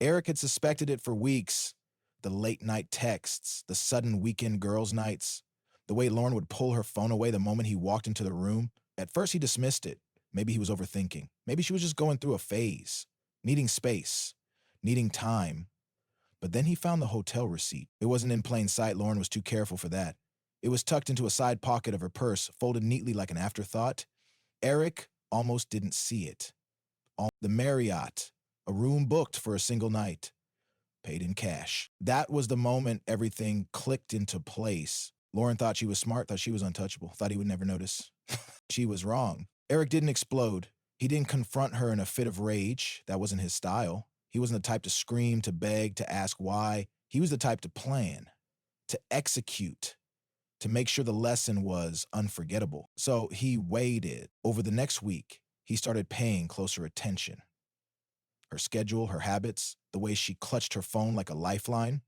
Eric had suspected it for weeks. The late-night texts, the sudden weekend girls' nights, the way Lauren would pull her phone away the moment he walked into the room. At first, he dismissed it. Maybe he was overthinking. Maybe she was just going through a phase, needing space, needing time. But then he found the hotel receipt. It wasn't in plain sight. Lauren was too careful for that. It was tucked into a side pocket of her purse, folded neatly like an afterthought. Eric almost didn't see it. The Marriott, a room booked for a single night, paid in cash. That was the moment everything clicked into place. Lauren thought she was smart, thought she was untouchable, thought he would never notice. She was wrong. Eric didn't explode. He didn't confront her in a fit of rage. That wasn't his style. He wasn't the type to scream, to beg, to ask why. He was the type to plan, to execute, to make sure the lesson was unforgettable. So he waited. Over the next week, he started paying closer attention. Her schedule, her habits, the way she clutched her phone like a lifeline.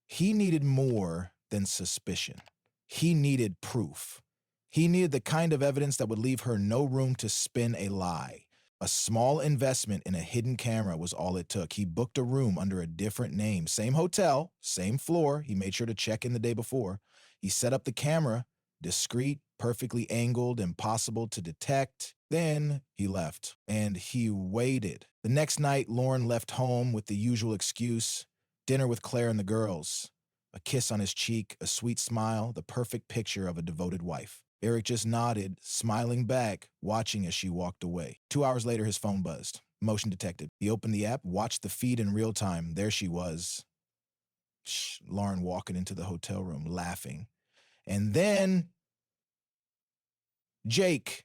He needed more than suspicion. He needed proof. He needed the kind of evidence that would leave her no room to spin a lie. A small investment in a hidden camera was all it took. He booked a room under a different name. Same hotel, same floor. He made sure to check in the day before. He set up the camera, discreet, perfectly angled, impossible to detect. Then he left, and he waited. The next night, Lauren left home with the usual excuse, dinner with Claire and the girls. A kiss on his cheek, a sweet smile, the perfect picture of a devoted wife. Eric just nodded, smiling back, watching as she walked away. 2 hours later, his phone buzzed. Motion detected. He opened the app, watched the feed in real time. There she was. Lauren walking into the hotel room, laughing. And then Jake,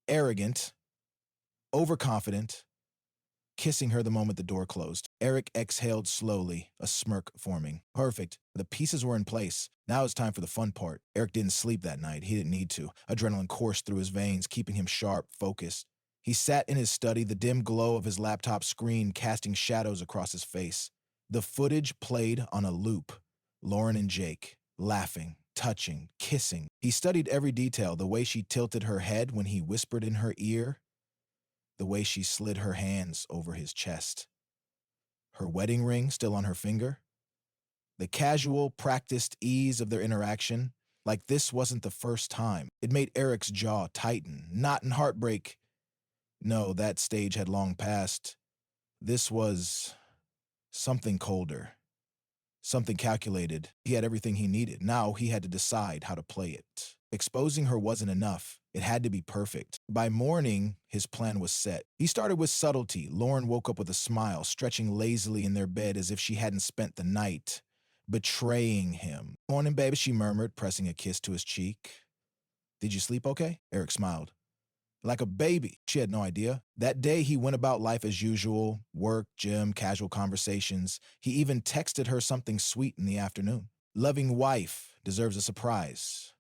arrogant, overconfident, kissing her the moment the door closed. Eric exhaled slowly, a smirk forming. Perfect. The pieces were in place. Now it's time for the fun part. Eric didn't sleep that night. He didn't need to. Adrenaline coursed through his veins, keeping him sharp, focused. He sat in his study, the dim glow of his laptop screen casting shadows across his face. The footage played on a loop. Lauren and Jake, laughing, touching, kissing. He studied every detail, the way she tilted her head when he whispered in her ear, the way she slid her hands over his chest. Her wedding ring still on her finger. The casual, practiced ease of their interaction, like this wasn't the first time. It made Eric's jaw tighten, not in heartbreak. No, that stage had long passed. This was something colder, something calculated. He had everything he needed. Now he had to decide how to play it. Exposing her wasn't enough. It had to be perfect. By morning, his plan was set. He started with subtlety. Lauren woke up with a smile, stretching lazily in their bed as if she hadn't spent the night, betraying him. "Morning, baby," she murmured, pressing a kiss to his cheek. "Did you sleep okay?" Eric smiled. Like a baby. She had no idea. That day, he went about life as usual, work, gym, casual conversations. He even texted her something sweet in the afternoon. "Loving wife deserves a surprise.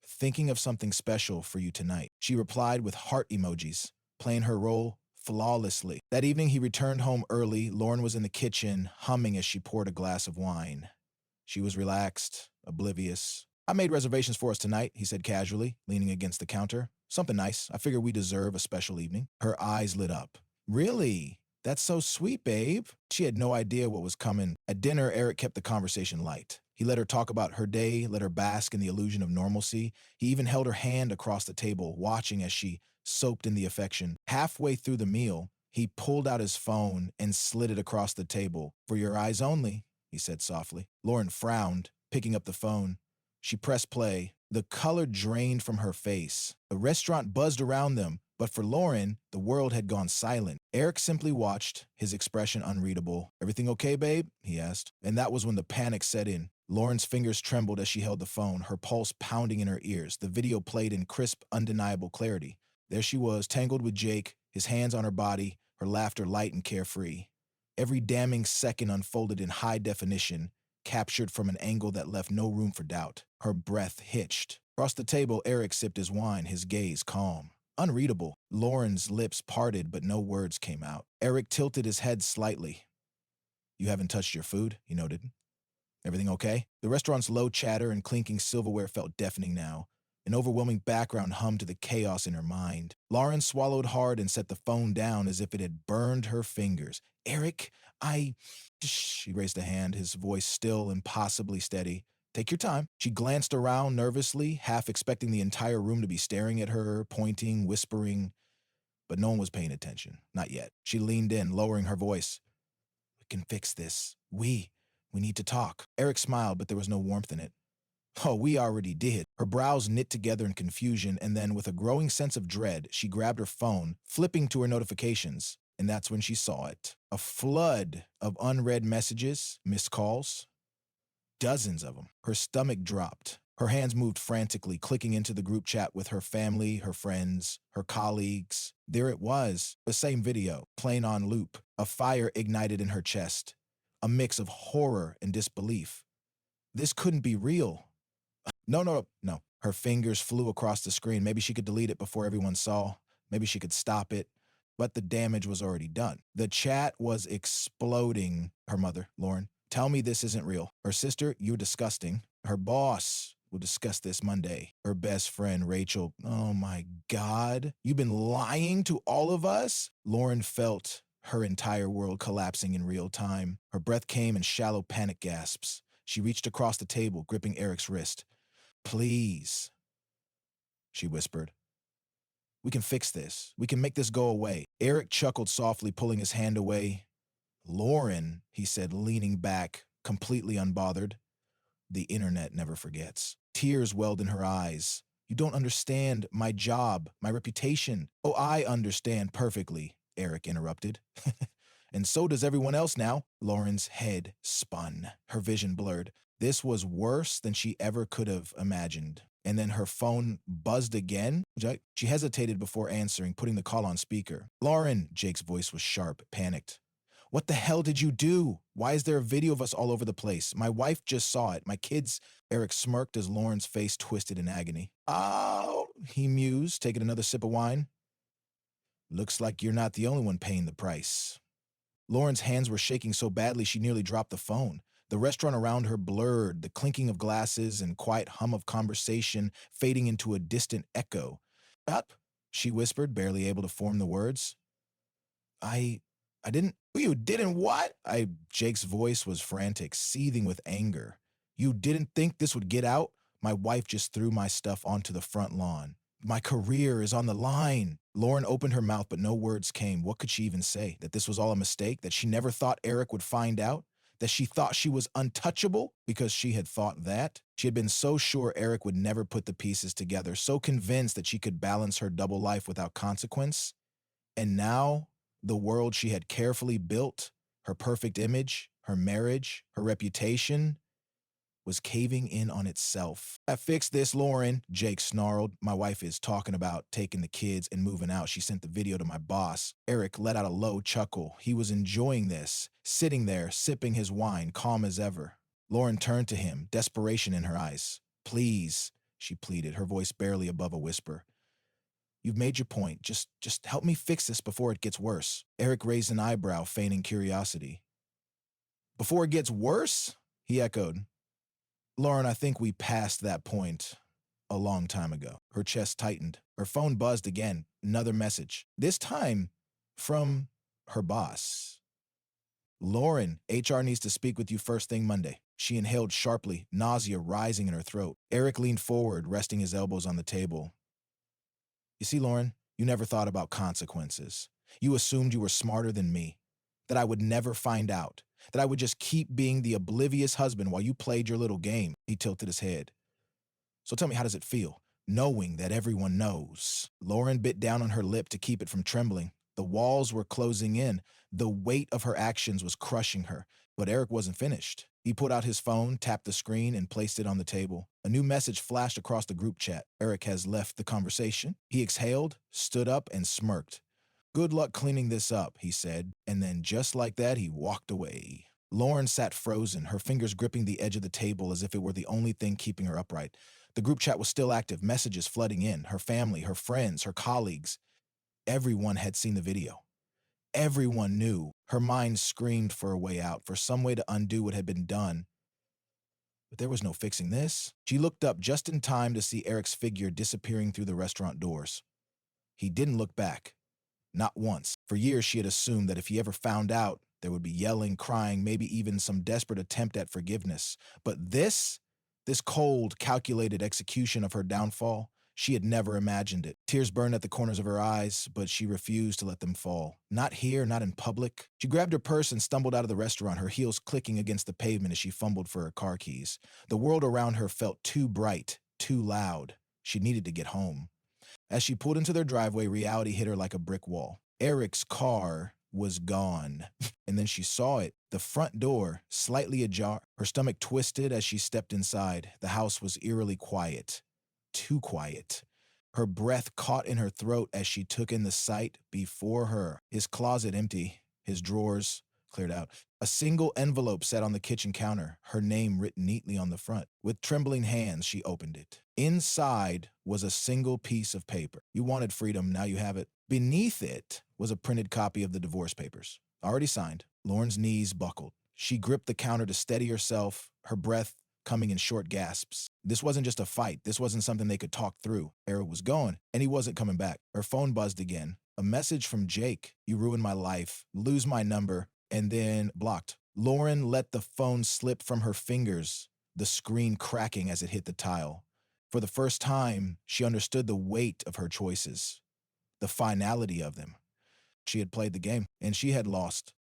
Thinking of something special for you tonight." She replied with heart emojis, playing her role flawlessly. That evening, he returned home early. Lauren was in the kitchen, humming as she poured a glass of wine. She was relaxed, oblivious. "I made reservations for us tonight," he said casually, leaning against the counter. "Something nice. I figure we deserve a special evening." Her eyes lit up. "Really? That's so sweet, babe." She had no idea what was coming. At dinner, Eric kept the conversation light. He let her talk about her day, let her bask in the illusion of normalcy. He even held her hand across the table, watching as she soaked in the affection. Halfway through the meal, he pulled out his phone and slid it across the table. "For your eyes only," he said softly. Lauren frowned, picking up the phone. She pressed play. The color drained from her face. The restaurant buzzed around them, but for Lauren, the world had gone silent. Eric simply watched, his expression unreadable. "Everything okay, babe?" he asked. And that was when the panic set in. Lauren's fingers trembled as she held the phone, her pulse pounding in her ears. The video played in crisp, undeniable clarity. There she was, tangled with Jake, his hands on her body, her laughter light and carefree. Every damning second unfolded in high definition, captured from an angle that left no room for doubt. Her breath hitched. Across the table, Eric sipped his wine, his gaze calm. Unreadable. Lauren's lips parted, but no words came out. Eric tilted his head slightly. "You haven't touched your food," he noted. "Everything okay?" The restaurant's low chatter and clinking silverware felt deafening now. An overwhelming background hummed to the chaos in her mind. Lauren swallowed hard and set the phone down as if it had burned her fingers. Eric, I... She raised a hand, his voice still impossibly steady. Take your time. She glanced around nervously, half expecting the entire room to be staring at her, pointing, whispering. But no one was paying attention. Not yet. She leaned in, lowering her voice. We can fix this. We need to talk. Eric smiled, but there was no warmth in it. Oh, we already did. Her brows knit together in confusion, and then, with a growing sense of dread, she grabbed her phone, flipping to her notifications, and that's when she saw it. A flood of unread messages, missed calls, dozens of them. Her stomach dropped. Her hands moved frantically, clicking into the group chat with her family, her friends, her colleagues. There it was, the same video, playing on loop. A fire ignited in her chest, a mix of horror and disbelief. This couldn't be real. No. Her fingers flew across the screen. Maybe she could delete it before everyone saw. Maybe she could stop it. But the damage was already done. The chat was exploding. Her mother, Lauren, tell me this isn't real. Her sister, you're disgusting. Her boss, we'll discuss this Monday. Her best friend, Rachel, oh my God, you've been lying to all of us? Lauren felt her entire world collapsing in real time. Her breath came in shallow panic gasps. She reached across the table, gripping Eric's wrist. Please, she whispered. We can fix this. We can make this go away. Eric chuckled softly, pulling his hand away. Lauren, he said, leaning back, completely unbothered. The internet never forgets. Tears welled in her eyes. You don't understand my job, my reputation. Oh, I understand perfectly, Eric interrupted. And so does everyone else now. Lauren's head spun, her vision blurred. This was worse than she ever could have imagined. And then her phone buzzed again. She hesitated before answering, putting the call on speaker. Lauren, Jake's voice was sharp, panicked. What the hell did you do? Why is there a video of us all over the place? My wife just saw it. My kids... Eric smirked as Lauren's face twisted in agony. Oh, he mused, taking another sip of wine. Looks like you're not the only one paying the price. Lauren's hands were shaking so badly she nearly dropped the phone. The restaurant around her blurred, the clinking of glasses and quiet hum of conversation fading into a distant echo. Up, she whispered, barely able to form the words. I didn't... You didn't what? Jake's voice was frantic, seething with anger. You didn't think this would get out? My wife just threw my stuff onto the front lawn. My career is on the line. Lauren opened her mouth, but no words came. What could she even say? That this was all a mistake? That she never thought Eric would find out? That she thought she was untouchable because she had thought that? She had been so sure Eric would never put the pieces together, so convinced that she could balance her double life without consequence. And now, the world she had carefully built, her perfect image, her marriage, her reputation, was caving in on itself. I fixed this, Lauren, Jake snarled. My wife is talking about taking the kids and moving out. She sent the video to my boss. Eric let out a low chuckle. He was enjoying this, sitting there, sipping his wine, calm as ever. Lauren turned to him, desperation in her eyes. Please, she pleaded, her voice barely above a whisper. You've made your point. Just help me fix this before it gets worse. Eric raised an eyebrow, feigning curiosity. Before it gets worse? He echoed. Lauren, I think we passed that point a long time ago. Her chest tightened. Her phone buzzed again. Another message. This time from her boss. Lauren, HR needs to speak with you first thing Monday. She inhaled sharply, nausea rising in her throat. Eric leaned forward, resting his elbows on the table. You see, Lauren, you never thought about consequences. You assumed you were smarter than me, that I would never find out, that I would just keep being the oblivious husband while you played your little game. He tilted his head. So tell me, how does it feel, knowing that everyone knows? Lauren bit down on her lip to keep it from trembling. The walls were closing in. The weight of her actions was crushing her. But Eric wasn't finished. He pulled out his phone, tapped the screen, and placed it on the table. A new message flashed across the group chat. Eric has left the conversation. He exhaled, stood up, and smirked. Good luck cleaning this up, he said, and then just like that, he walked away. Lauren sat frozen, her fingers gripping the edge of the table as if it were the only thing keeping her upright. The group chat was still active, messages flooding in. Her family, her friends, her colleagues. Everyone had seen the video. Everyone knew. Her mind screamed for a way out, for some way to undo what had been done. But there was no fixing this. She looked up just in time to see Eric's figure disappearing through the restaurant doors. He didn't look back. Not once. For years, she had assumed that if he ever found out, there would be yelling, crying, maybe even some desperate attempt at forgiveness. But this cold, calculated execution of her downfall, she had never imagined it. Tears burned at the corners of her eyes, but she refused to let them fall. Not here, not in public. She grabbed her purse and stumbled out of the restaurant, her heels clicking against the pavement as she fumbled for her car keys. The world around her felt too bright, too loud. She needed to get home. As she pulled into their driveway, reality hit her like a brick wall. Eric's car was gone. And then she saw it, the front door, slightly ajar. Her stomach twisted as she stepped inside. The house was eerily quiet. Too quiet. Her breath caught in her throat as she took in the sight before her. His closet empty, his drawers cleared out. A single envelope sat on the kitchen counter, her name written neatly on the front. With trembling hands, she opened it. Inside was a single piece of paper. You wanted freedom, now you have it. Beneath it was a printed copy of the divorce papers, already signed. Lauren's knees buckled. She gripped the counter to steady herself, her breath coming in short gasps. This wasn't just a fight. This wasn't something they could talk through. Eric was gone, and he wasn't coming back. Her phone buzzed again. A message from Jake. You ruined my life. Lose my number. And then blocked. Lauren let the phone slip from her fingers, the screen cracking as it hit the tile. For the first time, she understood the weight of her choices, the finality of them. She had played the game, and she had lost.